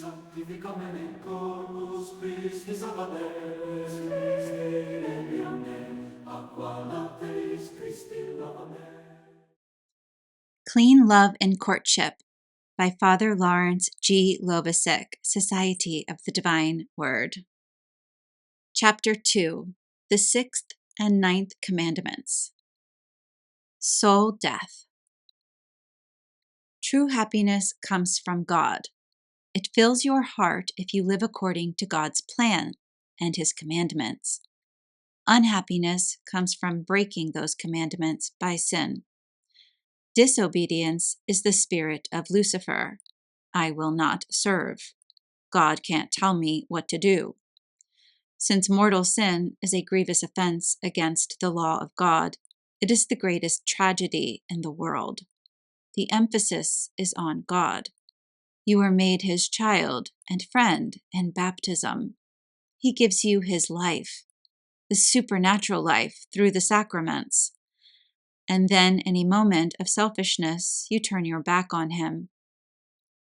Sanctificamene corpus Christi Salvator, aqua lateris Christi lavame. Clean Love and Courtship by Father Lawrence G. Lovasik, Society of the Divine Word. Chapter 2, the 6th and 9th Commandments. Soul Death. True happiness comes from God. It fills your heart if you live according to God's plan and His commandments. Unhappiness comes from breaking those commandments by sin. Disobedience is the spirit of Lucifer. I will not serve. God can't tell me what to do. Since mortal sin is a grievous offense against the law of God, it is the greatest tragedy in the world. The emphasis is on God. You are made His child and friend in baptism. He gives you His life, the supernatural life through the sacraments. And then, in a moment of selfishness, you turn your back on Him.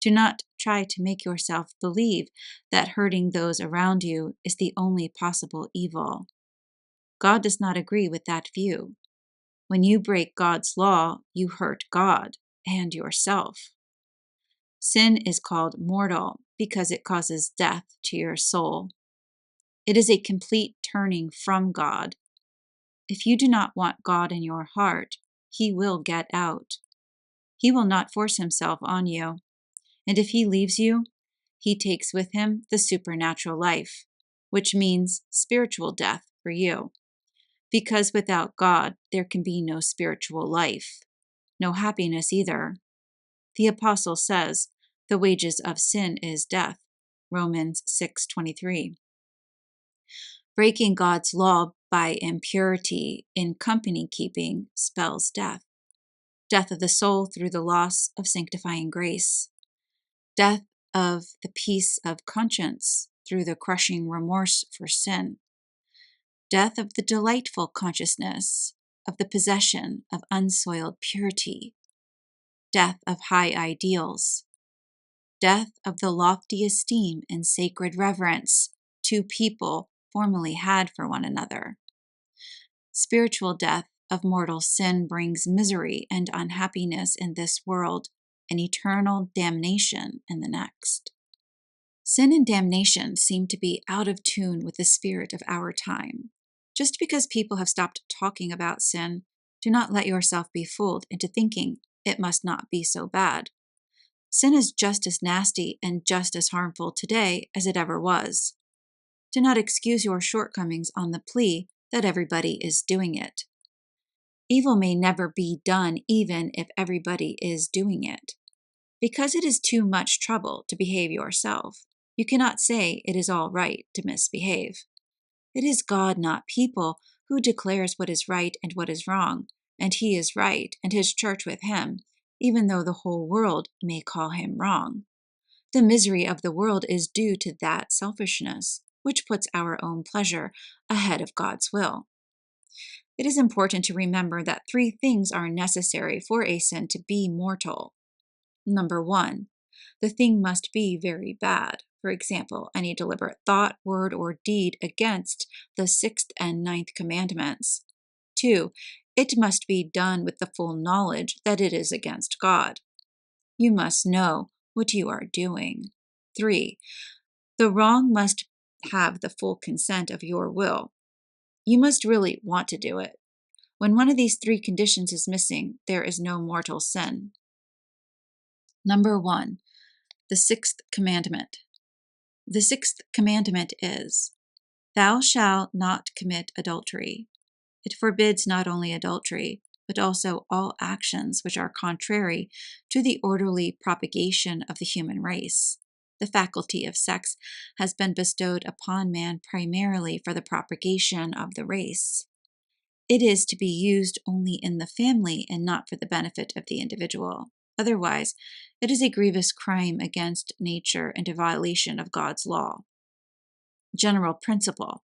Do not try to make yourself believe that hurting those around you is the only possible evil. God does not agree with that view. When you break God's law, you hurt God and yourself. Sin is called mortal because it causes death to your soul. It is a complete turning from God. If you do not want God in your heart, He will get out. He will not force Himself on you. And if He leaves you, He takes with Him the supernatural life, which means spiritual death for you. Because without God, there can be no spiritual life, no happiness either. The Apostle says, the wages of sin is death, Romans 6:23. Breaking God's law by impurity in company keeping spells death. Death of the soul through the loss of sanctifying grace. Death of the peace of conscience through the crushing remorse for sin. Death of the delightful consciousness of the possession of unsoiled purity. Death of high ideals. Death of the lofty esteem and sacred reverence two people formerly had for one another. Spiritual death of mortal sin brings misery and unhappiness in this world and eternal damnation in the next. Sin and damnation seem to be out of tune with the spirit of our time. Just because people have stopped talking about sin, do not let yourself be fooled into thinking it must not be so bad. Sin is just as nasty and just as harmful today as it ever was. Do not excuse your shortcomings on the plea that everybody is doing it. Evil may never be done even if everybody is doing it. Because it is too much trouble to behave yourself, you cannot say it is all right to misbehave. It is God, not people, who declares what is right and what is wrong, and He is right, and His church with Him, even though the whole world may call Him wrong. The misery of the world is due to that selfishness, which puts our own pleasure ahead of God's will. It is important to remember that 3 things are necessary for a sin to be mortal. Number 1, the thing must be very bad. For example, any deliberate thought, word, or deed against the 6th and 9th commandments. 2, it must be done with the full knowledge that it is against God. You must know what you are doing. 3, the wrong must have the full consent of your will. You must really want to do it. When one of these 3 conditions is missing, there is no mortal sin. Number 1, the 6th commandment. The 6th commandment is, Thou shalt not commit adultery. It forbids not only adultery, but also all actions which are contrary to the orderly propagation of the human race. The faculty of sex has been bestowed upon man primarily for the propagation of the race. It is to be used only in the family and not for the benefit of the individual. Otherwise, it is a grievous crime against nature and a violation of God's law. General principle.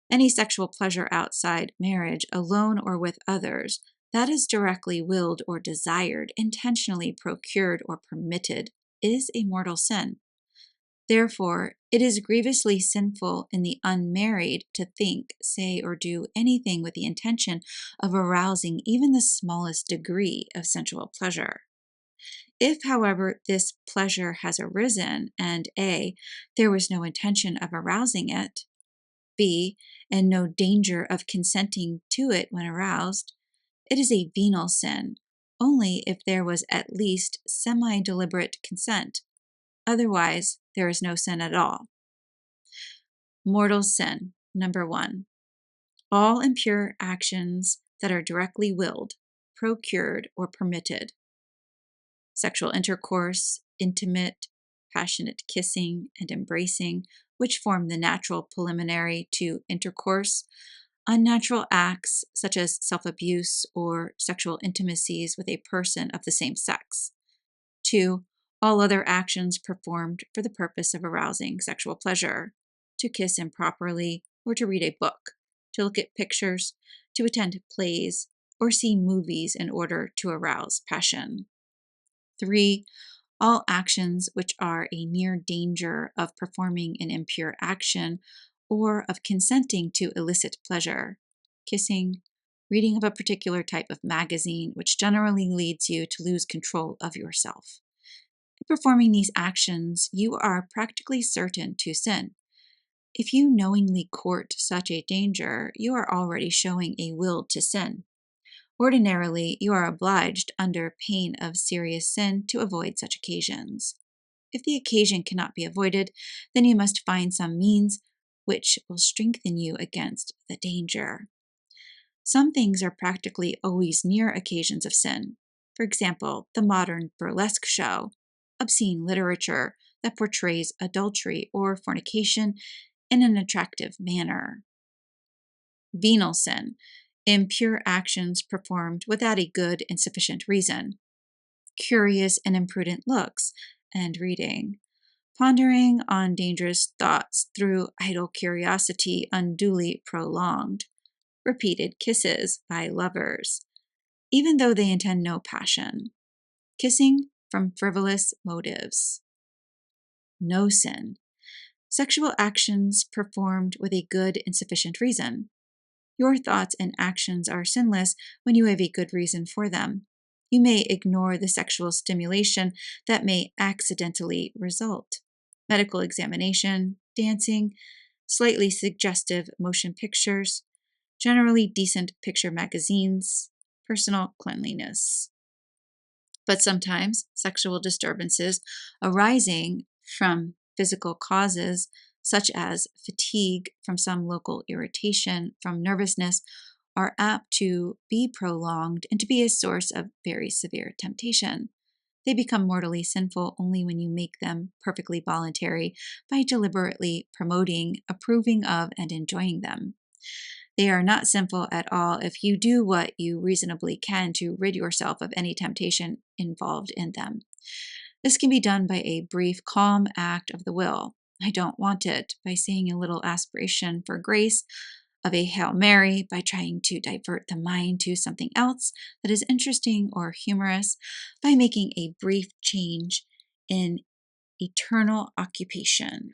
Any sexual pleasure outside marriage, alone or with others, that is directly willed or desired, intentionally procured or permitted, is a mortal sin. Therefore, it is grievously sinful in the unmarried to think, say, or do anything with the intention of arousing even the smallest degree of sensual pleasure. If, however, this pleasure has arisen and A, there was no intention of arousing it, B, and no danger of consenting to it when aroused, it is a venal sin, only if there was at least semi-deliberate consent. Otherwise, there is no sin at all. Mortal sin, number 1. All impure actions that are directly willed, procured, or permitted. Sexual intercourse, intimate, passionate kissing and embracing, which form the natural preliminary to intercourse. Unnatural acts such as self-abuse or sexual intimacies with a person of the same sex. 2. All other actions performed for the purpose of arousing sexual pleasure. To kiss improperly, or to read a book, to look at pictures, to attend plays, or see movies in order to arouse passion. 3. All actions which are a near danger of performing an impure action or of consenting to illicit pleasure. Kissing, reading of a particular type of magazine which generally leads you to lose control of yourself. In performing these actions, you are practically certain to sin. If you knowingly court such a danger, you are already showing a will to sin. Ordinarily, you are obliged, under pain of serious sin, to avoid such occasions. If the occasion cannot be avoided, then you must find some means which will strengthen you against the danger. Some things are practically always near occasions of sin. For example, the modern burlesque show, obscene literature that portrays adultery or fornication in an attractive manner. Venal sin, impure actions performed without a good and sufficient reason. Curious and imprudent looks and reading. Pondering on dangerous thoughts through idle curiosity unduly prolonged. Repeated kisses by lovers, even though they intend no passion. Kissing from frivolous motives. No sin. Sexual actions performed with a good and sufficient reason. Your thoughts and actions are sinless when you have a good reason for them. You may ignore the sexual stimulation that may accidentally result. Medical examination, dancing, slightly suggestive motion pictures, generally decent picture magazines, personal cleanliness. But sometimes sexual disturbances arising from physical causes, such as fatigue from some local irritation from nervousness, are apt to be prolonged and to be a source of very severe temptation. They become mortally sinful only when you make them perfectly voluntary by deliberately promoting, approving of, and enjoying them. They are not sinful at all if you do what you reasonably can to rid yourself of any temptation involved in them. This can be done by a brief, calm act of the will. I don't want it, by saying a little aspiration for grace of a Hail Mary, by trying to divert the mind to something else that is interesting or humorous, by making a brief change in eternal occupation.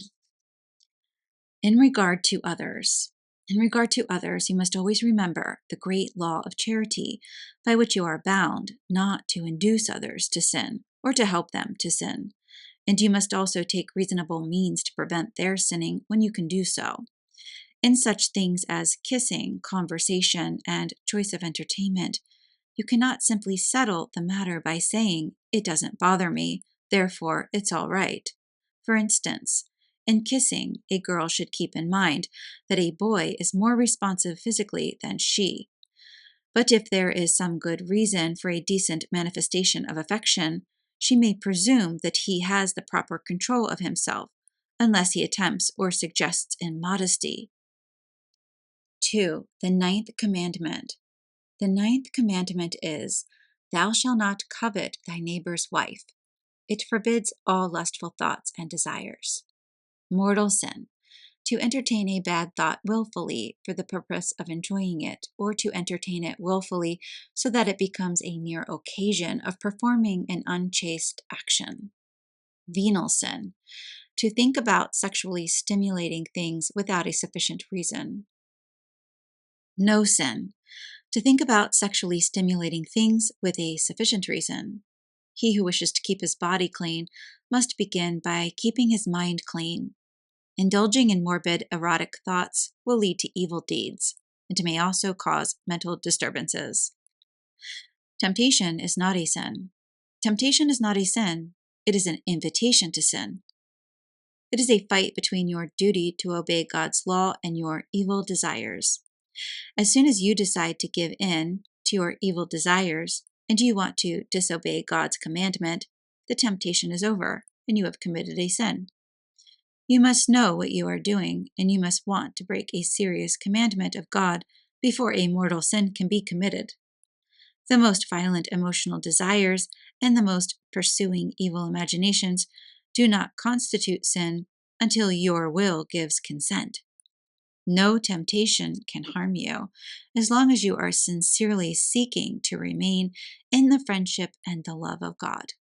In regard to others, you must always remember the great law of charity, by which you are bound not to induce others to sin or to help them to sin. And you must also take reasonable means to prevent their sinning when you can do so. In such things as kissing, conversation, and choice of entertainment, you cannot simply settle the matter by saying, "It doesn't bother me, therefore it's all right." For instance, in kissing, a girl should keep in mind that a boy is more responsive physically than she. But if there is some good reason for a decent manifestation of affection, she may presume that he has the proper control of himself, unless he attempts or suggests immodesty. 2. The ninth commandment. The ninth commandment is, "Thou shalt not covet thy neighbor's wife." It forbids all lustful thoughts and desires. Mortal sin. To entertain a bad thought willfully for the purpose of enjoying it, or to entertain it willfully so that it becomes a near occasion of performing an unchaste action. Venal sin. to think about sexually stimulating things without a sufficient reason. No sin. To think about sexually stimulating things with a sufficient reason. He who wishes to keep his body clean must begin by keeping his mind clean. Indulging in morbid, erotic thoughts will lead to evil deeds and may also cause mental disturbances. Temptation is not a sin. Temptation is not a sin. It is an invitation to sin. It is a fight between your duty to obey God's law and your evil desires. As soon as you decide to give in to your evil desires and you want to disobey God's commandment, the temptation is over and you have committed a sin. You must know what you are doing, and you must want to break a serious commandment of God before a mortal sin can be committed. The most violent emotional desires and the most pursuing evil imaginations do not constitute sin until your will gives consent. No temptation can harm you as long as you are sincerely seeking to remain in the friendship and the love of God.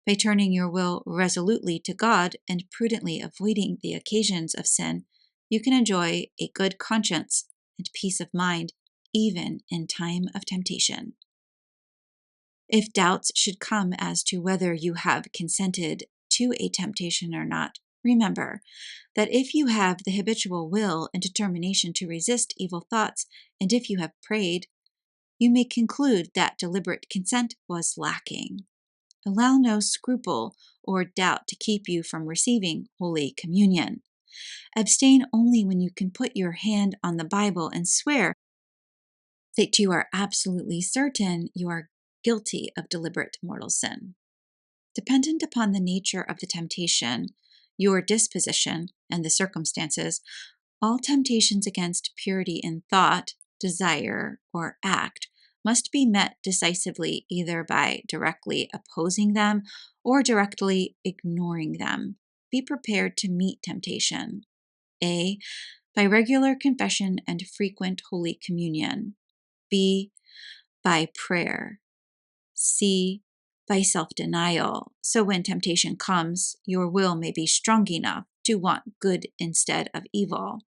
By turning your will resolutely to God and prudently avoiding the occasions of sin, you can enjoy a good conscience and peace of mind even in time of temptation. If doubts should come as to whether you have consented to a temptation or not, remember that if you have the habitual will and determination to resist evil thoughts, and if you have prayed, you may conclude that deliberate consent was lacking. Allow no scruple or doubt to keep you from receiving Holy Communion. Abstain only when you can put your hand on the Bible and swear that you are absolutely certain you are guilty of deliberate mortal sin. Dependent upon the nature of the temptation, your disposition, and the circumstances, all temptations against purity in thought, desire, or act must be met decisively either by directly opposing them or directly ignoring them. Be prepared to meet temptation. A. By regular confession and frequent Holy Communion. B. By prayer. C. By self-denial, so when temptation comes, your will may be strong enough to want good instead of evil.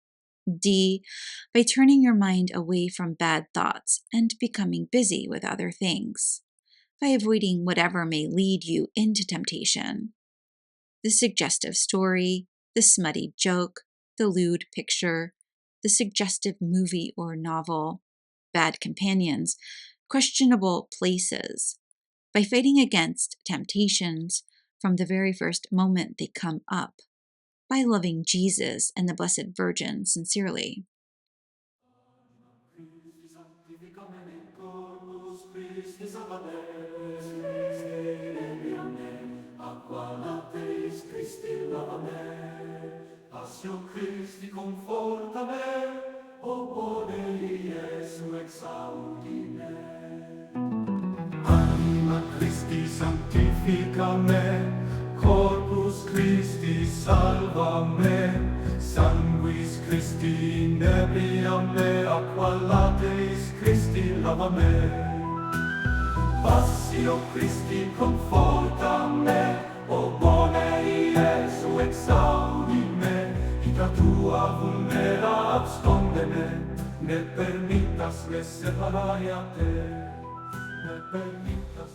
D. By turning your mind away from bad thoughts and becoming busy with other things. By avoiding whatever may lead you into temptation. The suggestive story, the smutty joke, the lewd picture, the suggestive movie or novel, bad companions, questionable places. By fighting against temptations from the very first moment they come up. By loving Jesus and the Blessed Virgin sincerely. Passio Christi conforta me, o bone Iesu exaudi me. Anima Christi sanctifica me, corpus Christi salva me, sanguis Christi inebria me, aqua lateis Christi lava me. Passio Christi conforta me, o bone Iesu exaudi me, ita tua vulnera absconde me, ne permittas me separai a te, ne permittas